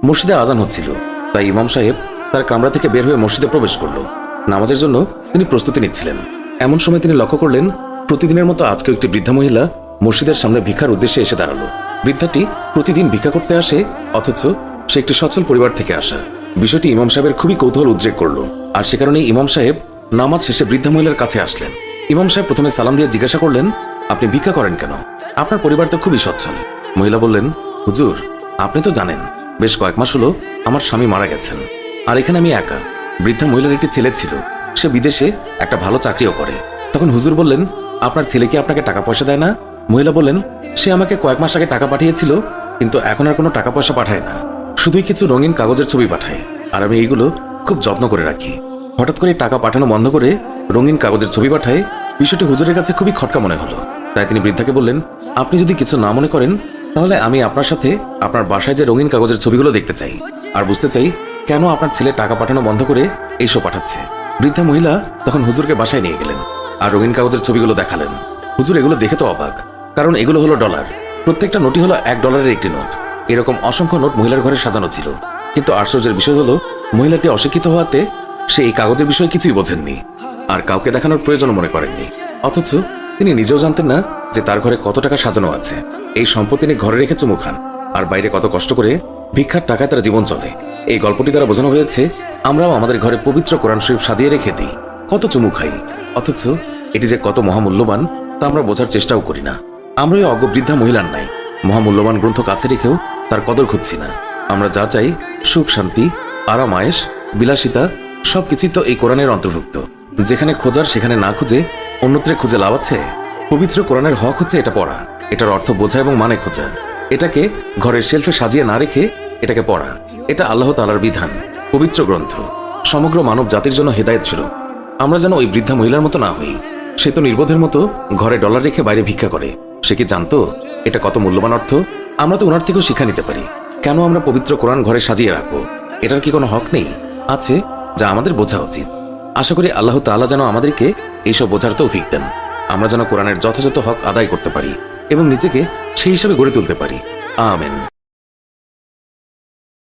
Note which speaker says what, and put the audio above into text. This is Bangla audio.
Speaker 1: মসজিদে আজান হচ্ছিল, তাই ইমাম সাহেব তার কামরা থেকে বের হয়ে মসজিদে প্রবেশ করলো। নামাজের জন্য তিনি প্রস্তুতি নিচ্ছিলেন। এমন সময় তিনি লক্ষ্য করলেন প্রতিদিনের মতো আজকেও একটি বৃদ্ধা মহিলা মসজিদের সামনে ভিক্ষার উদ্দেশ্যে এসে দাঁড়ালো। বৃদ্ধাটি প্রতিদিন ভিক্ষা করতে আসে, অথচ সে একটি সচ্ছল পরিবার থেকে আসা। বিষয়টি ইমাম সাহেবের খুবই কৌতূহল উদ্রেক করলো, আর সে কারণে ইমাম সাহেব নামাজ শেষে বৃদ্ধা মহিলার কাছে আসলেন। ইমাম সাহেব প্রথমে সালাম দিয়ে জিজ্ঞাসা করলেন, আপনি ভিক্ষা করেন কেন? আপনার পরিবার তো খুবই সচ্ছল। মহিলা বললেন, হুজুর, আপনি তো জানেন বেশ কয়েক মাস হলো আমার স্বামী মারা গেছেন, আর এখানে আমি একা। বৃদ্ধা মহিলার একটি ছেলে ছিল, সে বিদেশে একটা ভালো চাকরিও করে। তখন হুজুর বললেন, আপনার ছেলে কি আপনাকে টাকা পয়সা দেয় না? মহিলা বললেন, সে আমাকে কয়েক মাস আগে টাকা পাঠিয়েছিল, কিন্তু এখন আর কোনো টাকা পয়সা পাঠায় না, শুধুই কিছু রঙিন কাগজের ছবি পাঠায়, আর আমি এইগুলো খুব যত্ন করে রাখি। হঠাৎ করে টাকা পাঠানো বন্ধ করে রঙিন কাগজের ছবি পাঠায়, বিষয়টি হুজুরের কাছে খুবই খটকা মনে হলো। তাই তিনি বৃদ্ধাকে বললেন, আপনি যদি কিছু না মনে করেন তাহলে আমি আপনার সাথে আপনার বাসায় যে রঙিন কাগজের ছবিগুলো দেখতে চাই, আর বুঝতে চাই কেন আপনার ছেলে টাকা পাঠানো বন্ধ করে এইসব পাঠাচ্ছে। বৃদ্ধা মহিলা তখন হুজুরকে বাসায় নিয়ে গেলেন আর রঙিন কাগজের ছবিগুলো দেখালেন। হুজুর এগুলো দেখে তো অবাক, কারণ এগুলো হলো ডলার। প্রত্যেকটা নোটই হলো $1 একটি নোট। এরকম অসংখ্য নোট মহিলার ঘরে সাজানো ছিল, কিন্তু আশ্চর্যের বিষয় হলো মহিলাটি অশিক্ষিত হওয়াতে সে এই কাগজের বিষয়ে কিছুই বোঝেননি, আর কাউকে দেখানোর প্রয়োজন মনে করেননি। অথচ তিনি নিজেও জানতেন না যে তার ঘরে কত টাকা সাজানো আছে। এই সম্পদ তিনি ঘরে রেখে চুমু খান, আর বাইরে কত কষ্ট করে ভিক্ষার টাকায় তার জীবন চলে। এই গল্পটি দ্বারা বোঝানো হয়েছে আমরাও আমাদের ঘরে পবিত্র কোরআন শরীফ সাজিয়ে রেখে দিই, কত চুমু খাই, অথচ এটি যে কত মহামূল্যবান তা আমরা বোঝার চেষ্টাও করি না। আমরা এই অজ্ঞ বৃদ্ধা মহিলার নাই মহামূল্যবান গ্রন্থ কাছে রেখেও তার কদর খুঁজছি না। আমরা যা চাই সুখ, শান্তি, আরাম, আয়েশ, বিলাসিতা সবকিছুই তো এই কোরআনের অন্তর্ভুক্ত। যেখানে খোঁজার সেখানে না খুঁজে অন্যত্রে খুঁজে লাভ আছে? পবিত্র কোরআনের হক হচ্ছে এটা পড়া, এটার অর্থ বোঝা এবং মানে খোঁজা। এটাকে ঘরের শেলফে সাজিয়ে না রেখে এটাকে পড়া। এটা আল্লাহ তাআলার বিধান, পবিত্র গ্রন্থ, সমগ্র মানব জাতির জন্য হেদায়েত ছিল। আমরা যেন ওই বৃদ্ধা মহিলার মতো না হই। সে তো নির্বোধের মতো ঘরে ডলার রেখে বাইরে ভিক্ষা করে। সে কি জানতো এটা কত মূল্যবান অর্থ? আমরা তো ওনার থেকেও শিক্ষা নিতে পারি। কেন আমরা পবিত্র কোরআন ঘরে সাজিয়ে রাখবো? এটার কি কোনো হক নেই? আছে, যা আমাদের বোঝা উচিত। আশা করি আল্লাহ তাআলা যেন আমাদেরকে এইসব বোঝার তৌফিক দেন। আমরা যেন কোরআনের যথাযথ হক আদায় করতে পারি এবং নিজেকে সেই হিসাবে গড়ে তুলতে পারি। আমিন।